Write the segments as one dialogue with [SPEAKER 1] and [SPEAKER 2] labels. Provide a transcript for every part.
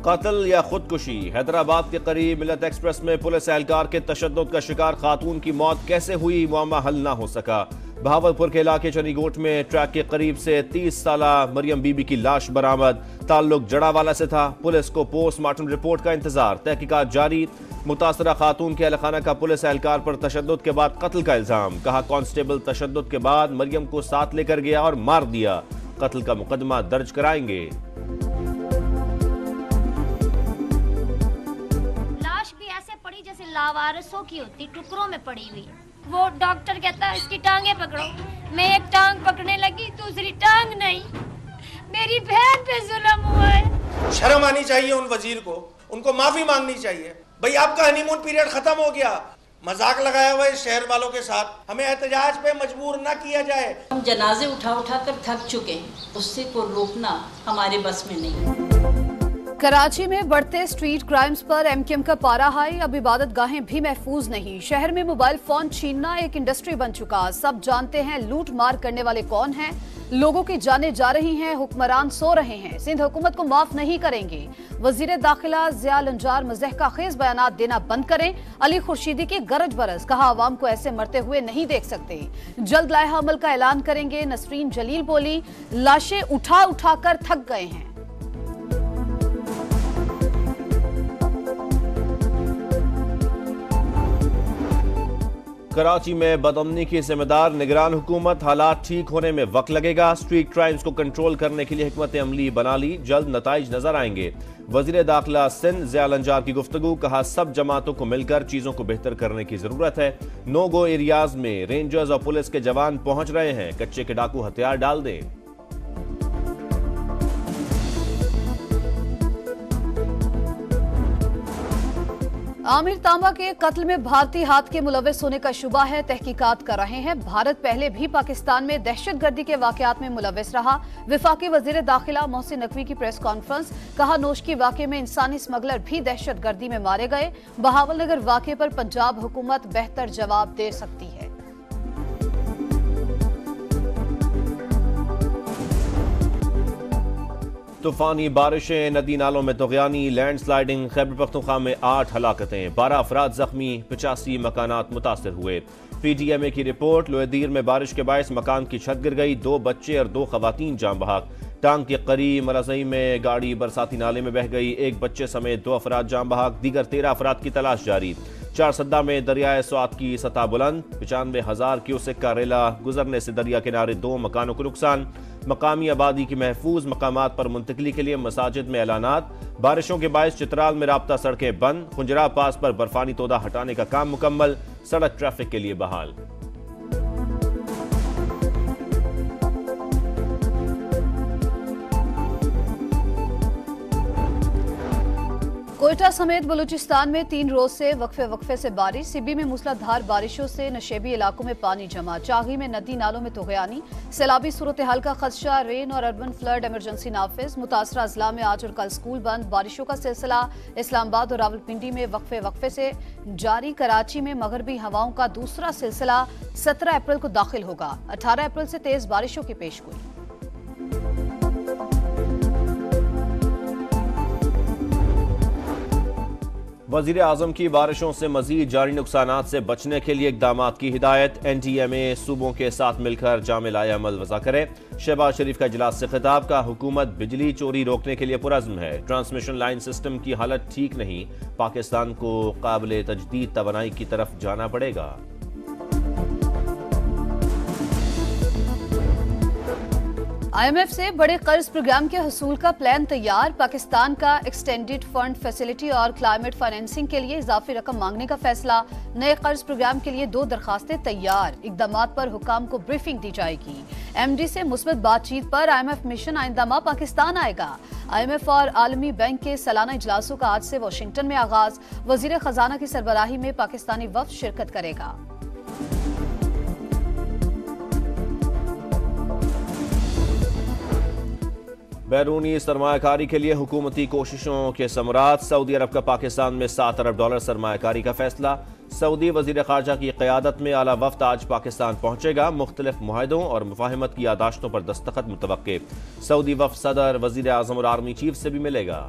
[SPEAKER 1] कत्ल या खुदकुशी। हैदराबाद के करीब मिलत एक्सप्रेस में पुलिस एहलकार के तशद्दुद का शिकार खातून की मौत कैसे हुई, मामला हल ना हो सका। बहावलपुर के इलाके चनीगोट में ट्रैक के करीब से 30 साला मरियम बीबी की लाश बरामद। ताल्लुक जड़ावाला से था। पुलिस को पोस्टमार्टम रिपोर्ट का इंतजार। तहकीकात जारी। मुतासरा खातून के अहलखाना का पुलिस एहलकार पर तशद्दुद के बाद कत्ल का इल्जाम। कहा कांस्टेबल तशद्दुद के बाद मरियम को साथ लेकर गया और मार दिया। कत्ल का मुकदमा दर्ज कराएंगे।
[SPEAKER 2] लाश भी ऐसे पड़ी जैसे लावारिसों की होती, टुकड़ों में पड़ी हुई। वो डॉक्टर कहता है इसकी टांगे पकड़ो। मैं एक टांग पकड़ने लगी, दूसरी टांग नहीं। मेरी बहन पे जुल्म हुआ है।
[SPEAKER 3] शर्म आनी चाहिए उन वजीर को, उनको माफी मांगनी चाहिए। भाई आपका हनीमून पीरियड खत्म हो गया। मजाक लगाया हुआ है शहर वालों के साथ। हमें एहतजाज पे मजबूर ना किया जाए।
[SPEAKER 4] हम जनाजे उठा उठा कर थक चुके हैं, उससे को रोकना हमारे बस में नहीं।
[SPEAKER 5] कराची में बढ़ते स्ट्रीट क्राइम्स पर एमकेएम का पारा हाई। अब इबादत गाहें भी महफूज नहीं। शहर में मोबाइल फोन छीनना एक इंडस्ट्री बन चुका। सब जानते हैं लूट मार करने वाले कौन हैं। लोगों की जानें जा रही हैं, हुक्मरान सो रहे हैं। सिंध हुकूमत को माफ नहीं करेंगे। वजीर दाखिला ज़िया लंजार मज़हक़ाखेज़ बयानात देना बंद करें। अली खुर्शीदी की गरज बरस। कहा आवाम को ऐसे मरते हुए नहीं देख सकते। जल्द लायहा अमल का ऐलान करेंगे। नसरीन जलील बोली लाशें उठा उठा कर थक गए हैं।
[SPEAKER 1] कराची में बदअमनी की जिम्मेदार निगरान हुकूमत। हालात ठीक होने में वक्त लगेगा। स्ट्रीट क्राइम्स को कंट्रोल करने के लिए हिकमत अमली बना ली। जल्द नताइज नजर आएंगे। वजीर दाखिला सिंध ज़िया लंजार की गुफ्तगू। कहा सब जमातों को मिलकर चीजों को बेहतर करने की जरूरत है। नो गो एरियाज में रेंजर्स और पुलिस के जवान पहुंच रहे हैं। कच्चे के डाकू हथियार डाल दें।
[SPEAKER 5] आमिर तांबा के कत्ल में भारतीय हाथ के मुलव्विस होने का शुबा है। तहकीकात कर रहे हैं। भारत पहले भी पाकिस्तान में दहशतगर्दी के वाकयात में मुलव्विस रहा। वफाकी वजीर दाखिला मोहसिन नकवी की प्रेस कॉन्फ्रेंस। कहा नोशकी वाकये में इंसानी स्मगलर भी दहशतगर्दी में मारे गए। बहावलनगर वाकये पर पंजाब हुकूमत बेहतर जवाब दे सकती है।
[SPEAKER 1] तूफानी बारिशें, नदी नालों में तुग़यानी, लैंडस्लाइडिंग। खैबर पख्तूनख्वा में 8 हलाकतें, 12 अफराद जख्मी, 85 मकानात मुतासर हुए। पीटीएमए की रिपोर्ट। लोहेदीर में बारिश के बायस मकान की छत गिर गई। 2 बच्चे और 2 खवातीन जाम बहक। टांग के करीब मरजई में गाड़ी बरसाती नाले में बह गई। 1 बच्चे समेत 2 अफराद जाम बहक। दीगर 13 अफराद की तलाश जारी। 4 सद्दा में दरियाए स्वात की सतह बुलंद। 95,000 क्यूसेक का रेला गुजरने से दरिया किनारे 2 मकानों को नुकसान। मकामी आबादी की महफूज मकामात पर मुंतकली के लिए मसाजिद में ऐलानात। बारिशों के बायस चित्राल में राब्ता सड़कें बंद। खुंजरा पास पर बर्फानी तोदा हटाने का काम मुकम्मल। सड़क ट्रैफिक के लिए बहाल।
[SPEAKER 5] कोयटा समेत बलूचिस्तान में 3 रोज से वक्फे से बारिश। सिब्बी में मूसलाधार बारिशों से नशेबी इलाकों में पानी जमा। चागी में नदी नालों में तुग़यानी। सैलाबी सूरत हाल का खदशा। रेन और अर्बन फ्लड इमरजेंसी नाफिज। मुतासरा अजला में आज और कल स्कूल बंद। बारिशों का सिलसिला इस्लामाबाद और रावलपिंडी में वक्फे से जारी। कराची में मगरबी हवाओं का दूसरा सिलसिला 17 अप्रैल को दाखिल होगा। 18 अप्रैल से तेज बारिशों की पेशगोई।
[SPEAKER 1] वजीर आजम की बारिशों से मजीद जारी नुकसानात से बचने के लिए इकदामात की हिदायत। एनटीएमए सूबों के साथ मिलकर जामे लाए अमल वज़ा करे। शहबाज शरीफ का इजलास से खिताब। का हुकूमत बिजली चोरी रोकने के लिए पुरज़्म है। ट्रांसमिशन लाइन सिस्टम की हालत ठीक नहीं। पाकिस्तान को काबिल तजदीद तवानाई की तरफ जाना पड़ेगा।
[SPEAKER 5] IMF से बड़े कर्ज प्रोग्राम के हसूल का प्लान तैयार। पाकिस्तान का एक्सटेंडेड फंड फैसिलिटी और क्लाइमेट फाइनेंसिंग के लिए इजाफी रकम मांगने का फैसला। नए कर्ज प्रोग्राम के लिए 2 दरखास्तें तैयार। इकदामात पर हुकाम को ब्रीफिंग दी जाएगी। MD से मुस्बत बातचीत पर IMF मिशन आइंदा माह पाकिस्तान आएगा। IMF और आलमी बैंक के सालाना इजलासों का आज से वाशिंगटन में आगाज। वजीर खजाना की सरबराही में पाकिस्तानी वफ्द शिरकत करेगा।
[SPEAKER 1] बैरूनी सरमायाकारी के लिए हुकूमती कोशिशों के समरात। सऊदी अरब का पाकिस्तान में $7 अरब सरमायाकारी का फैसला। सऊदी वजीर खारजा की क़यादत में आला वफ्द आज पाकिस्तान पहुंचेगा। मुख्तलिफ मुआहदों और मुफाहमत की यादाश्तों पर दस्तखत मुतवक्के। सऊदी वफ्द सदर, वजीर आज़म और आर्मी चीफ से भी मिलेगा।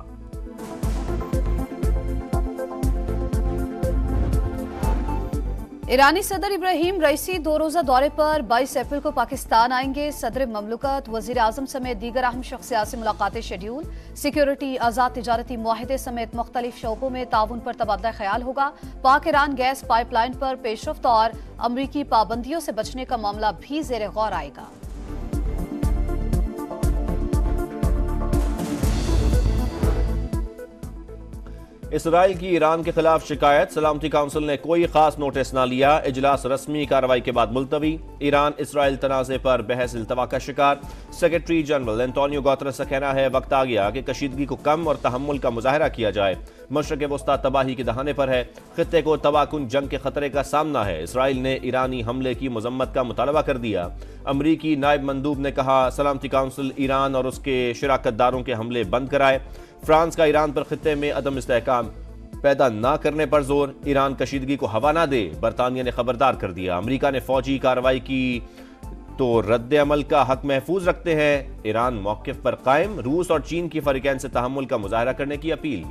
[SPEAKER 5] ईरानी सदर इब्राहिम रईसी 2 रोजा दौरे पर 22 अप्रैल को पाकिस्तान आएंगे। सदर ममलकत, वजीर आजम समेत दीगर अहम शख्सियात से मुलाकातें शेड्यूल। सिक्योरिटी, आजाद तिजारती मुआहदे समेत मुख्तलिफ शोबों में ताउन पर तबादला ख्याल होगा। पाक ईरान गैस पाइपलाइन पर पेशरफ्त और अमरीकी पाबंदियों से बचने का मामला भी जेर गौर आएगा।
[SPEAKER 1] इसराइल की ईरान के खिलाफ शिकायत, सलामती काउंसिल ने कोई खास नोटिस न लिया। इजलास रस्मी कार्रवाई के बाद मुलतवी। ईरान इसराइल तनाज़े पर बहस इल्तवा का शिकार। सेक्रेटरी जनरल एंटोनियो गुतेरेस का कहना है वक्त आ गया कि कशीदगी को कम और तहम्मुल का मुजाहरा किया जाए। मशरक़ वस्ता तबाही के दहाने पर है। खित्ते को तबाहकुन जंग के खतरे का सामना है। इसराइल ने ईरानी हमले की मजम्मत का मुतालबा कर दिया। अमरीकी नायब मंदूब ने कहा सलामती काउंसिल ईरान और उसके शिराकतदारों के हमले बंद कराए। फ्रांस का ईरान पर खित्ते में अदम इस्तेहकाम पैदा न करने पर जोर। ईरान कशीदगी को हवा ना दे, बरतानिया ने खबरदार कर दिया। अमरीका ने फौजी कार्रवाई की तो रद्द अमल का हक महफूज रखते हैं। ईरान मौक़िफ़ पर कायम। रूस और चीन की फरीकैन से तहम्मुल का मुजाहरा करने की अपील।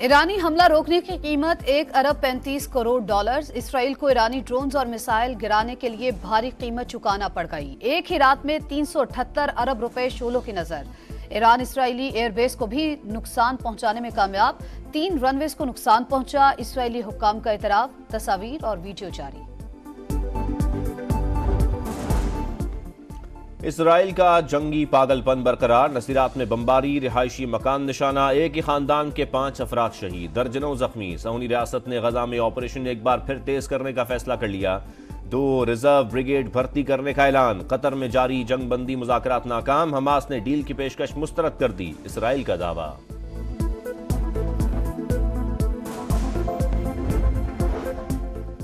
[SPEAKER 5] ईरानी हमला रोकने की कीमत 1 अरब 35 करोड़ डॉलर। इसराइल को ईरानी ड्रोन्स और मिसाइल गिराने के लिए भारी कीमत चुकाना पड़ गई। एक ही रात में 378 अरब रुपए शोलों की नजर। ईरान इसराइली एयरबेस को भी नुकसान पहुंचाने में कामयाब। 3 रनवेज को नुकसान पहुंचा। इसराइली हुक्काम का इतराफ, तस्वीर और वीडियो जारी।
[SPEAKER 1] इसराइल का जंगी पागलपन बरकरार। नसीरात में बमबारी, रिहायशी मकान निशाना। एक ही खानदान के 5 अफराद शहीद, दर्जनों जख्मी। सऊदी रियासत ने गजा में ऑपरेशन एक बार फिर तेज करने का फैसला कर लिया। 2 रिजर्व ब्रिगेड भर्ती करने का ऐलान। कतर में जारी जंग बंदी मुज़ाकरात नाकाम। हमास ने डील की पेशकश मुस्तरद कर दी, इसराइल का दावा।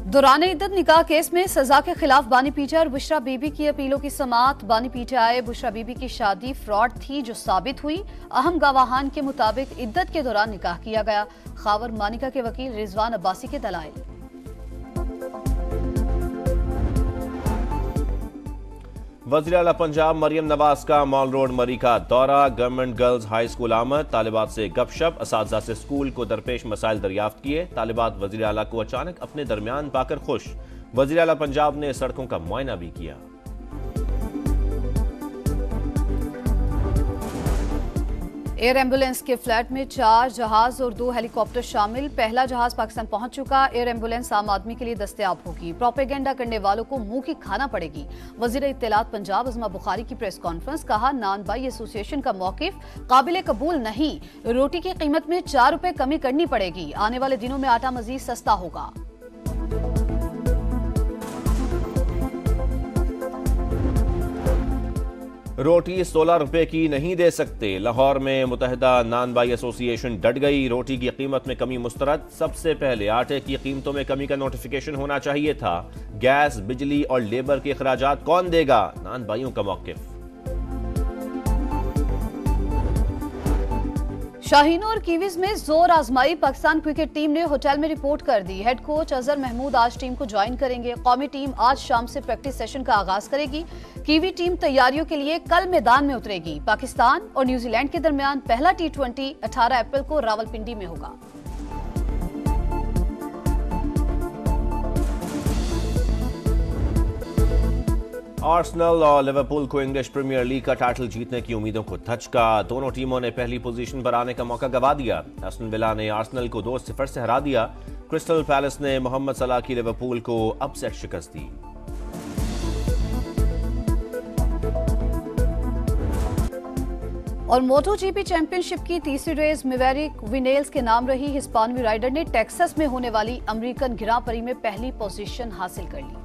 [SPEAKER 5] दौरान इद्दत निकाह केस में सजा के खिलाफ बानी पीटीआई और बुशरा बीबी की अपीलों की समाअत। बानी पीटीआई बुशरा बीबी की शादी फ्रॉड थी जो साबित हुई। अहम गवाहान के मुताबिक इद्दत के दौरान निकाह किया गया। खावर मानिका के वकील रिजवान अब्बासी के दलाइल।
[SPEAKER 1] वज़ीर आला पंजाब मरियम नवाज का मॉल रोड मरी का दौरा। गवर्नमेंट गर्ल्स हाई स्कूल आमद। तालिबात से गपशप, असातिज़ा से स्कूल को दरपेश मसाइल दरियाफ्त किए। तालिबात वज़ीर आला को अचानक अपने दरमियान पाकर खुश। वज़ीर आला पंजाब ने सड़कों का मुआयना भी किया।
[SPEAKER 5] एयर एम्बुलेंस के फ्लैट में 4 जहाज और 2 हेलीकॉप्टर शामिल। पहला जहाज पाकिस्तान पहुंच चुका। एयर एम्बुलेंस आम आदमी के लिए दस्तयाब होगी। प्रोपेगेंडा करने वालों को मुंह की खाना पड़ेगी। वजीर इत्तलात पंजाब अज़मा बुखारी की प्रेस कॉन्फ्रेंस। कहा नान बाई एसोसिएशन का मौकिफ काबिल कबूल नहीं। रोटी की कीमत में 4 रुपए कमी करनी पड़ेगी। आने वाले दिनों में आटा मजीद सस्ता होगा।
[SPEAKER 1] रोटी 16 रुपए की नहीं दे सकते। लाहौर में मुत्तहिदा नान बाई एसोसिएशन डट गई। रोटी की कीमत में कमी मुस्तरद। सबसे पहले आटे की कीमतों में कमी का नोटिफिकेशन होना चाहिए था। गैस, बिजली और लेबर के अखराजात कौन देगा? नान बाइयों का मौकिफ।
[SPEAKER 5] शाहीनों और कीवीज में जोर आजमाई। पाकिस्तान क्रिकेट टीम ने होटल में रिपोर्ट कर दी। हेड कोच अजहर महमूद आज टीम को ज्वाइन करेंगे। कौमी टीम आज शाम से प्रैक्टिस सेशन का आगाज करेगी। कीवी टीम तैयारियों के लिए कल मैदान में उतरेगी। पाकिस्तान और न्यूजीलैंड के दरमियान पहला T20 18 अप्रैल को रावलपिंडी में होगा।
[SPEAKER 1] आर्सेनल और लिवरपूल को इंग्लिश प्रीमियर लीग का टाइटल जीतने की उम्मीदों को धचका। दोनों टीमों ने पहली पोजीशन पर आने का मौका गंवा दिया। एस्टन विला ने आर्सेनल को 2-0 से हरा दिया। क्रिस्टल पैलेस ने मोहम्मद सलाह की लिवरपूल को अपसेट शिकस्त दी।
[SPEAKER 5] और मोटोजीपी चैंपियनशिप की तीसरी रेस मेवरिक विनेल्स के नाम रही। हिस्पानवी राइडर ने टेक्सास में होने वाली अमेरिकन ग्रां प्री में पहली पोजीशन हासिल कर ली।